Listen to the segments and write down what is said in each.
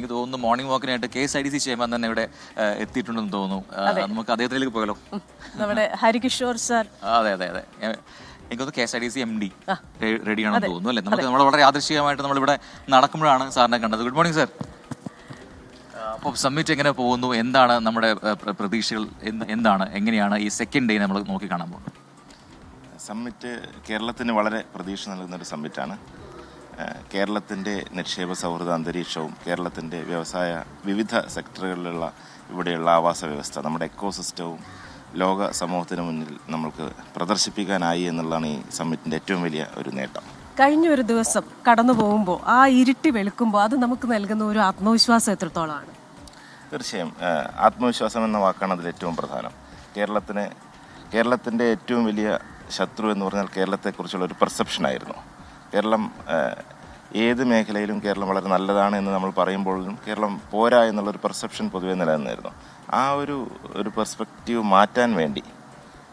എനിക്ക് തോന്നുന്നു morning വാക്കിനായിട്ട് KSIDC chairman തന്നെ ഇവിടെ എത്തിയിട്ടുണ്ടെന്ന് തോന്നുന്നു. നമുക്ക് അദ്ദേഹത്തിലേക്ക് പോയാലോ? നമ്മുടെ ഹരികിഷോർ സാർ. അതെ അതെ അതെ എനിക്ക് തോന്നുന്നു KSIDC MD റെഡിയാണെന്ന് തോന്നുന്നു അല്ലേ? നമുക്ക് നമ്മൾ വളരെ യാദൃശ്ചികമായിട്ട് നമ്മളിവിടെ നടക്കുമ്പോഴാണ് സാറിനെ കണ്ടത്. Good morning sir. അപ്പോൾ സമ്മിറ്റ് എങ്ങനെ പോകുന്നു? എന്താണ് നമ്മുടെ പ്രതീക്ഷകൾ? എന്താണ്, എങ്ങനെയാണ് ഈ സെക്കൻഡ് ഡേ നമ്മൾ നോക്കി കാണാൻ പോകുന്നത്? സമ്മിറ്റ് കേരളത്തിന് വളരെ പ്രതീക്ഷ നൽകുന്നൊരു സമ്മിറ്റാണ്. കേരളത്തിൻ്റെ നിക്ഷേപ സൗഹൃദ അന്തരീക്ഷവും കേരളത്തിൻ്റെ വ്യവസായ വിവിധ സെക്ടറുകളിലുള്ള ഇവിടെയുള്ള ആവാസ വ്യവസ്ഥ, നമ്മുടെ എക്കോസിസ്റ്റവും ലോക സമൂഹത്തിന് മുന്നിൽ നമുക്ക് പ്രദർശിപ്പിക്കാനായി എന്നുള്ളതാണ് ഈ സമ്മിറ്റിൻ്റെ ഏറ്റവും വലിയ ഒരു നേട്ടം. കഴിഞ്ഞ ഒരു ദിവസം കടന്നു പോകുമ്പോൾ ആ ഇരുട്ടി വെളുക്കുമ്പോൾ അത് നമുക്ക് നൽകുന്ന ഒരു ആത്മവിശ്വാസം എത്രത്തോളമാണ്? തീർച്ചയായും ആത്മവിശ്വാസം എന്ന വാക്കാണ് അതിൽ ഏറ്റവും പ്രധാനം. കേരളത്തിൻ്റെ ഏറ്റവും വലിയ ശത്രു എന്ന് പറഞ്ഞാൽ കേരളത്തെക്കുറിച്ചുള്ള ഒരു പെർസെപ്ഷനായിരുന്നു. കേരളം ഏത് മേഖലയിലും കേരളം വളരെ നല്ലതാണ് എന്ന് നമ്മൾ പറയുമ്പോഴും കേരളം പോരാ എന്നുള്ളൊരു പെർസെപ്ഷൻ പൊതുവെ നിലനിന്നിരുന്നു. ആ ഒരു പെർസ്പെക്റ്റീവ് മാറ്റാൻ വേണ്ടി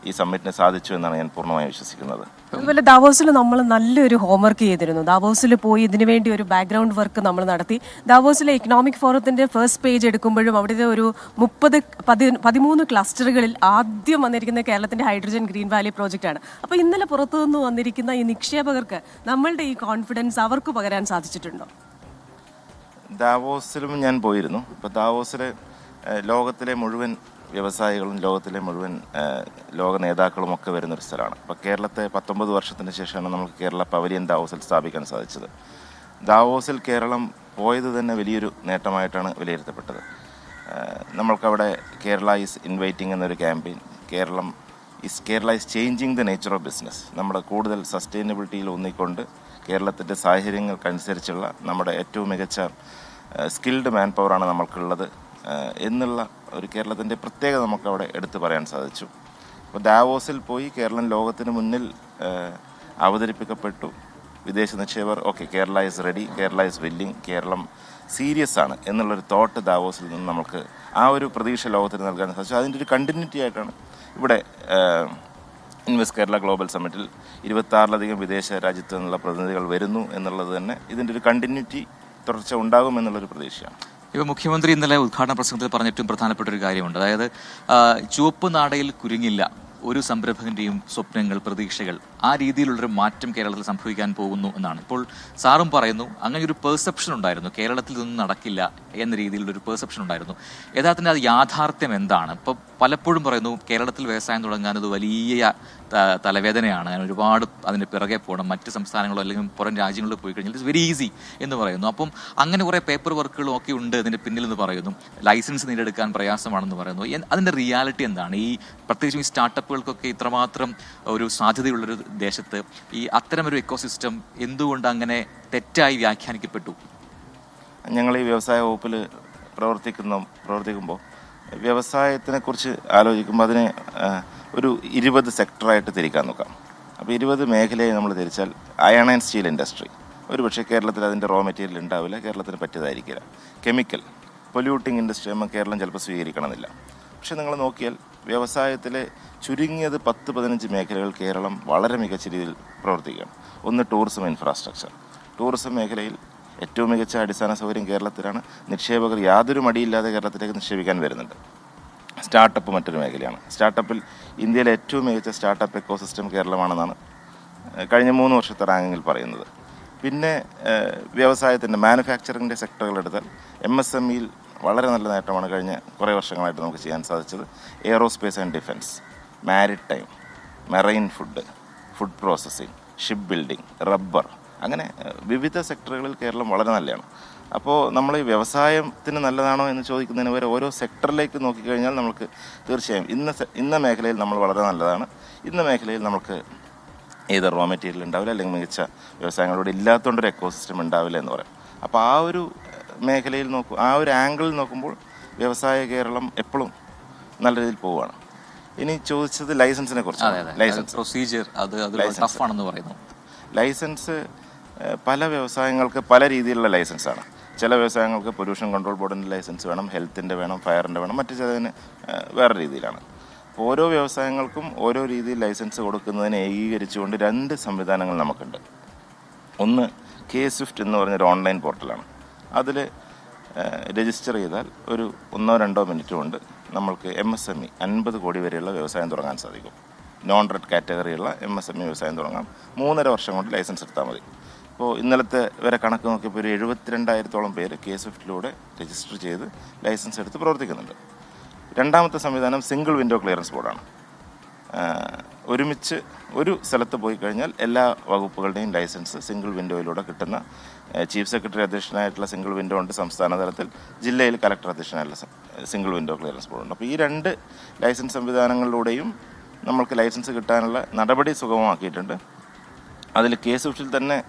ഈ സമ്മിറ്റിന് സാധിച്ചു എന്നാണ് ഞാൻ പൂർണ്ണമായും വിശ്വസിക്കുന്നത്. അതുപോലെ ദാവോസിൽ നമ്മൾ നല്ലൊരു ഹോംവർക്ക് ചെയ്തിരുന്നു. ദാവോസിൽ പോയി ഇതിനു വേണ്ടി ഒരു ബാക്ക്ഗ്രൗണ്ട് വർക്ക് നമ്മൾ നടത്തി. ദാവോസിലെ ഇക്കണോമിക് ഫോറത്തിൻ്റെ ഫസ്റ്റ് പേജ് എടുക്കുമ്പോഴും അവിടുത്തെ ഒരു 13 ക്ലസ്റ്ററുകളിൽ ആദ്യം വന്നിരിക്കുന്ന കേരളത്തിൻ്റെ ഹൈഡ്രജൻ ഗ്രീൻ വാലി പ്രോജക്റ്റാണ്. അപ്പോൾ ഇന്നലെ പുറത്തുനിന്ന് വന്നിരിക്കുന്ന ഈ നിക്ഷേപകർക്ക് നമ്മളുടെ ഈ കോൺഫിഡൻസ് അവർക്ക് പകരാൻ സാധിച്ചിട്ടുണ്ടോ? ദാവോസിലും ഞാൻ പോയിരുന്നു. ഇപ്പോൾ ദാവോസിൽ ലോകത്തിലെ മുഴുവൻ വ്യവസായികളും ലോകത്തിലെ മുഴുവൻ ലോക നേതാക്കളും ഒക്കെ വരുന്നൊരു സ്ഥലമാണ്. അപ്പോൾ കേരളത്തെ 19 വർഷത്തിന് ശേഷമാണ് നമുക്ക് കേരള പവലിയൻ ദാവോസിൽ സ്ഥാപിക്കാൻ സാധിച്ചത്. ദാവോസിൽ കേരളം പോയത് തന്നെ വലിയൊരു നേട്ടമായിട്ടാണ് വിലയിരുത്തപ്പെട്ടത്. നമ്മൾക്കവിടെ കേരള ഈസ് ഇൻവൈറ്റിംഗ് എന്നൊരു campaign, Kerala is changing the nature of business, നമ്മുടെ കൂടുതൽ സസ്റ്റൈനബിലിറ്റിയിൽ ഊന്നിക്കൊണ്ട് കേരളത്തിൻ്റെ സാഹചര്യങ്ങൾക്കനുസരിച്ചുള്ള നമ്മുടെ ഏറ്റവും മികച്ച സ്കിൽഡ് മാൻ പവറാണ് നമ്മൾക്കുള്ളത് എന്നുള്ള ഒരു കേരളത്തിൻ്റെ പ്രത്യേകത നമുക്കവിടെ എടുത്തു പറയാൻ സാധിച്ചു. അപ്പോൾ ദാവോസിൽ പോയി കേരളം ലോകത്തിന് മുന്നിൽ അവതരിപ്പിക്കപ്പെട്ടു. വിദേശ നിക്ഷേപർ Kerala is ready, Kerala is willing, Keralam serious ആണ് എന്നുള്ളൊരു തോട്ട് ദാവോസിൽ നിന്ന് നമുക്ക് ആ ഒരു പ്രതീക്ഷ ലോകത്തിന് നൽകാൻ സാധിച്ചു. അതിൻ്റെ ഒരു കണ്ടിന്യൂറ്റി ആയിട്ടാണ് ഇവിടെ ഇൻവെസ്റ്റ് കേരള ഗ്ലോബൽ സമ്മിറ്റിൽ 26ലധികം വിദേശ രാജ്യത്തു നിന്നുള്ള പ്രതിനിധികൾ വരുന്നു എന്നുള്ളത് തന്നെ ഇതിൻ്റെ ഒരു കണ്ടിന്യൂറ്റി തുടർച്ച ഉണ്ടാകും എന്നുള്ളൊരു പ്രതീക്ഷയാണ്. ഇപ്പോൾ മുഖ്യമന്ത്രി ഇന്നലെ ഉദ്ഘാടന പ്രസംഗത്തിൽ പറഞ്ഞ ഏറ്റവും പ്രധാനപ്പെട്ട ഒരു കാര്യമുണ്ട്. അതായത് ചുവപ്പ് നാടയിൽ കുരുങ്ങില്ല ഒരു സംരംഭകൻ്റെയും സ്വപ്നങ്ങൾ, പ്രതീക്ഷകൾ. ആ രീതിയിലുള്ളൊരു മാറ്റം കേരളത്തിൽ സംഭവിക്കാൻ പോകുന്നു എന്നാണ്. ഇപ്പോൾ സാറും പറയുന്നു അങ്ങനെ ഒരു പെർസെപ്ഷൻ ഉണ്ടായിരുന്നു, കേരളത്തിൽ ഇതൊന്നും നടക്കില്ല എന്ന രീതിയിലുള്ളൊരു പെർസെപ്ഷൻ ഉണ്ടായിരുന്നു. യഥാർത്ഥത്തിൽ അത് യാഥാർത്ഥ്യം എന്താണ്? ഇപ്പോൾ പലപ്പോഴും പറയുന്നു കേരളത്തിൽ വ്യവസായം തുടങ്ങാൻ അത് വലിയ തലവേദനയാണ്, ഒരുപാട് അതിന് പിറകെ പോകണം, മറ്റ് സംസ്ഥാനങ്ങളോ അല്ലെങ്കിൽ പുറം രാജ്യങ്ങളിൽ പോയി കഴിഞ്ഞാൽ ഇറ്റ്സ് വെരി ഈസി എന്ന് പറയുന്നു. അപ്പം അങ്ങനെ കുറേ പേപ്പർ വർക്കുകളും ഒക്കെ ഉണ്ട് അതിൻ്റെ പിന്നിൽ എന്ന് പറയുന്നു. ലൈസൻസ് നേടിയെടുക്കാൻ പ്രയാസമാണെന്ന് പറയുന്നു. അതിൻ്റെ റിയാലിറ്റി എന്താണ്? ഈ പ്രത്യേകിച്ചും ഈ സ്റ്റാർട്ടപ്പുകൾക്കൊക്കെ ഇത്രമാത്രം ഒരു സാധ്യതയുള്ളൊരു ദേശത്ത് ഈ അത്തരമൊരു എക്കോസിസ്റ്റം എന്തുകൊണ്ട് അങ്ങനെ തെറ്റായി വ്യാഖ്യാനിക്കപ്പെട്ടു? ഞങ്ങൾ ഈ വ്യവസായ വകുപ്പിൽ പ്രവർത്തിക്കുമ്പോൾ വ്യവസായത്തിനെക്കുറിച്ച് ആലോചിക്കുമ്പോൾ അതിനെ ഒരു 20 സെക്ടറായിട്ട് തിരിക്കാൻ നോക്കാം. അപ്പോൾ 20 മേഖലയെ നമ്മൾ തിരിച്ചാൽ അയൺ ആൻഡ് സ്റ്റീൽ ഇൻഡസ്ട്രി ഒരുപക്ഷെ കേരളത്തിൽ അതിൻ്റെ റോ മെറ്റീരിയൽ ഉണ്ടാവില്ല, കേരളത്തിന് പറ്റിയതായിരിക്കില്ല. കെമിക്കൽ പൊല്യൂട്ടിംഗ് ഇൻഡസ്ട്രി നമ്മൾ കേരളം ചിലപ്പോൾ സ്വീകരിക്കണമെന്നില്ല. പക്ഷെ നിങ്ങൾ നോക്കിയാൽ വ്യവസായത്തിലെ ചുരുങ്ങിയത് 10-15 മേഖലകൾ കേരളം വളരെ മികച്ച രീതിയിൽ പ്രവർത്തിക്കുകയാണ്. ഒന്ന് ടൂറിസം ഇൻഫ്രാസ്ട്രക്ചർ. ടൂറിസം മേഖലയിൽ ഏറ്റവും മികച്ച അടിസ്ഥാന സൗകര്യം കേരളത്തിലാണ്. നിക്ഷേപകർ യാതൊരു മടിയില്ലാതെ കേരളത്തിലേക്ക് നിക്ഷേപിക്കാൻ വരുന്നുണ്ട്. സ്റ്റാർട്ടപ്പ് മറ്റൊരു മേഖലയാണ്. സ്റ്റാർട്ടപ്പിൽ ഇന്ത്യയിലെ ഏറ്റവും മികച്ച സ്റ്റാർട്ടപ്പ് എക്കോസിസ്റ്റം കേരളമാണെന്നാണ് കഴിഞ്ഞ 3 വർഷത്തെ റാങ്കിങ്ങിൽ പറയുന്നത്. പിന്നെ വ്യവസായത്തിൻ്റെ മാനുഫാക്ചറിങ്ങിൻ്റെ സെക്ടറുകളെടുത്താൽ MSMEയിൽ വളരെ നല്ല നേട്ടമാണ് കഴിഞ്ഞ കുറേ വർഷങ്ങളായിട്ട് നമുക്ക് ചെയ്യാൻ സാധിച്ചത്. Aerospace and defence, maritime, marine food processing, ship building, rubber, അങ്ങനെ വിവിധ സെക്ടറുകളിൽ കേരളം വളരെ നല്ലതാണ്. അപ്പോൾ നമ്മൾ ഈ വ്യവസായത്തിന് നല്ലതാണോ എന്ന് ചോദിക്കുന്നതിന് വരെ ഓരോ സെക്ടറിലേക്ക് നോക്കിക്കഴിഞ്ഞാൽ നമുക്ക് തീർച്ചയായും ഇന്ന മേഖലയിൽ നമ്മൾ വളരെ നല്ലതാണ്, ഇന്ന മേഖലയിൽ നമുക്ക് ഏത് റോ മെറ്റീരിയൽ ഉണ്ടാവില്ല, അല്ലെങ്കിൽ മികച്ച വ്യവസായങ്ങളോട് ഇല്ലാത്തതുകൊണ്ടൊരു എക്കോസിസ്റ്റം ഉണ്ടാവില്ല എന്ന് പറയാം. അപ്പോൾ ആ ഒരു മേഖലയിൽ ആ ഒരു ആംഗിളിൽ നോക്കുമ്പോൾ വ്യവസായ കേരളം എപ്പോഴും നല്ല രീതിയിൽ പോവുകയാണ്. ഇനി ചോദിച്ചത് ലൈസൻസിനെ കുറിച്ച്. ലൈസൻസ് പല വ്യവസായങ്ങൾക്ക് പല രീതിയിലുള്ള ലൈസൻസാണ്. ചില വ്യവസായങ്ങൾക്ക് പൊല്യൂഷൻ കൺട്രോൾ ബോർഡിൻ്റെ ലൈസൻസ് വേണം, ഹെൽത്തിൻ്റെ വേണം, ഫയറിൻ്റെ വേണം, മറ്റു ചിലതിന് വേറെ രീതിയിലാണ്. ഓരോ വ്യവസായങ്ങൾക്കും ഓരോ രീതിയിൽ ലൈസൻസ് കൊടുക്കുന്നതിന് ഏകീകരിച്ചുകൊണ്ട് 2 സംവിധാനങ്ങൾ നമുക്കുണ്ട്. ഒന്ന് KSwift എന്ന് പറഞ്ഞൊരു ഓൺലൈൻ പോർട്ടലാണ്. അതിൽ രജിസ്റ്റർ ചെയ്താൽ ഒരു 1-2 മിനിറ്റ് കൊണ്ട് നമ്മൾക്ക് MSME 50 കോടി വരെയുള്ള വ്യവസായം തുടങ്ങാൻ സാധിക്കും. നോൺ റെഡ് കാറ്റഗറിയുള്ള MSME വ്യവസായം തുടങ്ങാം. 3.5 വർഷം കൊണ്ട് ലൈസൻസ് എടുത്താൽ മതി. ഇപ്പോൾ ഇന്നലത്തെ വരെ കണക്ക് നോക്കിയപ്പോൾ ഒരു 72,000-ഓളം പേര് K-SWIFTലൂടെ രജിസ്റ്റർ ചെയ്ത് ലൈസൻസ് എടുത്ത് പ്രവർത്തിക്കുന്നുണ്ട്. രണ്ടാമത്തെ സംവിധാനം സിംഗിൾ വിൻഡോ ക്ലിയറൻസ് ബോർഡാണ്. ഒരുമിച്ച് ഒരു സ്ഥലത്ത് പോയി കഴിഞ്ഞാൽ എല്ലാ വകുപ്പുകളുടെയും ലൈസൻസ് സിംഗിൾ വിൻഡോയിലൂടെ കിട്ടുന്ന ചീഫ് സെക്രട്ടറി അധ്യക്ഷനായിട്ടുള്ള സിംഗിൾ വിൻഡോ ഉണ്ട് സംസ്ഥാന തലത്തിൽ, ജില്ലയിൽ കലക്ടർ അധ്യക്ഷനായിട്ടുള്ള സിംഗിൾ വിൻഡോ ക്ലിയറൻസ് ബോർഡുണ്ട്. അപ്പോൾ ഈ 2 ലൈസൻസ് സംവിധാനങ്ങളിലൂടെയും നമ്മൾക്ക് ലൈസൻസ് കിട്ടാനുള്ള നടപടി സുഗമമാക്കിയിട്ടുണ്ട്. അതിൽ K-SWIFTൽ തന്നെ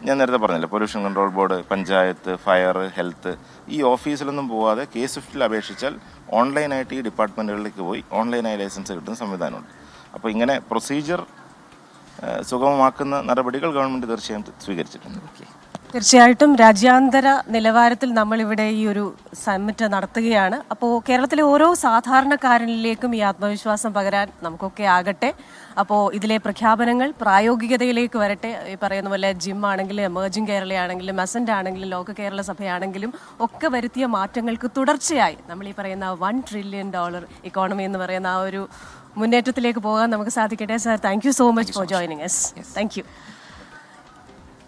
ഞാൻ നേരത്തെ പറഞ്ഞില്ല, pollution control board, panchayat, fire, health, ഈ ഓഫീസിലൊന്നും പോവാതെ K-SWIFTൽ അപേക്ഷിച്ചാൽ ഓൺലൈനായിട്ട് ഈ ഡിപ്പാർട്ട്മെൻറ്റുകളിലേക്ക് പോയി ഓൺലൈനായി ലൈസൻസ് കിട്ടുന്ന സംവിധാനമുണ്ട്. അപ്പോൾ ഇങ്ങനെ പ്രൊസീജിയർ സുഗമമാക്കുന്ന നടപടികൾ ഗവൺമെൻറ് തീർച്ചയായും സ്വീകരിച്ചിട്ടുണ്ട്. തീർച്ചയായിട്ടും രാജ്യാന്തര നിലവാരത്തിൽ നമ്മളിവിടെ ഈ ഒരു സമ്മിറ്റ് നടത്തുകയാണ്. അപ്പോൾ കേരളത്തിലെ ഓരോ സാധാരണക്കാരനിലേക്കും ഈ ആത്മവിശ്വാസം പകരാൻ നമുക്കൊക്കെ ആകട്ടെ. അപ്പോൾ ഇതിലെ പ്രഖ്യാപനങ്ങൾ പ്രായോഗികതയിലേക്ക് വരട്ടെ. ഈ പറയുന്ന പോലെ ജിം ആണെങ്കിലും എമേർജിംഗ് കേരളയാണെങ്കിലും അസന്റ് ആണെങ്കിലും ലോക കേരള സഭയാണെങ്കിലും ഒക്കെ വരുത്തിയ മാറ്റങ്ങൾക്ക് തുടർച്ചയായി നമ്മൾ ഈ പറയുന്ന $1 ട്രില്യൺ ഇക്കോണമി എന്ന് പറയുന്ന ആ ഒരു മുന്നേറ്റത്തിലേക്ക് പോകാൻ നമുക്ക് സാധിക്കട്ടെ. Sir, thank you so much for joining us. Thank you.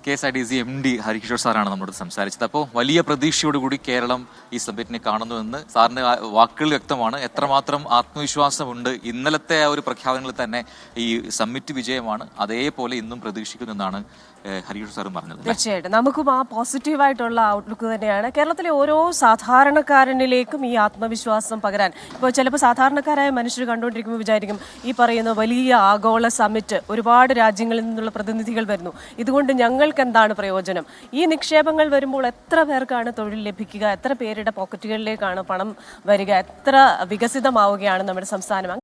KSIDC MD Harikishore സാറാണ് നമ്മോട് സംസാരിച്ചത്. അപ്പോൾ വലിയ പ്രതീക്ഷയോടുകൂടി കേരളം ഈ സബ്മിറ്റിനെ കാണുന്നുവെന്ന് സാറിന് വാക്കുകൾ വ്യക്തമാണ്. എത്രമാത്രം ആത്മവിശ്വാസമുണ്ട്. ഇന്നലത്തെ ആ ഒരു പ്രഖ്യാപനങ്ങളിൽ തന്നെ ഈ സമ്മിറ്റ് വിജയമാണ്, അതേപോലെ ഇന്നും പ്രതീക്ഷിക്കുന്നെന്നാണ് ഹരികിഷോർ സാറും പറഞ്ഞത്. തീർച്ചയായിട്ടും നമുക്കും ആ പോസിറ്റീവായിട്ടുള്ള ഔട്ട്ലുക്ക് തന്നെയാണ്. കേരളത്തിലെ ഓരോ സാധാരണക്കാരനിലേക്കും ഈ ആത്മവിശ്വാസം പകരാൻ ഇപ്പോൾ ചിലപ്പോൾ സാധാരണക്കാരായ മനുഷ്യർ കണ്ടുകൊണ്ടിരിക്കുമ്പോൾ വിചാരിക്കും ഈ പറയുന്ന വലിയ ആഗോള സമ്മിറ്റ്, ഒരുപാട് രാജ്യങ്ങളിൽ നിന്നുള്ള പ്രതിനിധികൾ വരുന്നു, ഇതുകൊണ്ട് ഞങ്ങൾക്ക് എന്താണ് പ്രയോജനം? ഈ നിക്ഷേപങ്ങൾ വരുമ്പോൾ എത്ര പേർക്കാണ് തൊഴിൽ ലഭിക്കുക? എത്ര പേരുടെ പോക്കറ്റുകളിലേക്കാണ് പണം വരിക? എത്ര വികസിതമാവുകയാണ് നമ്മുടെ സംസ്ഥാനം?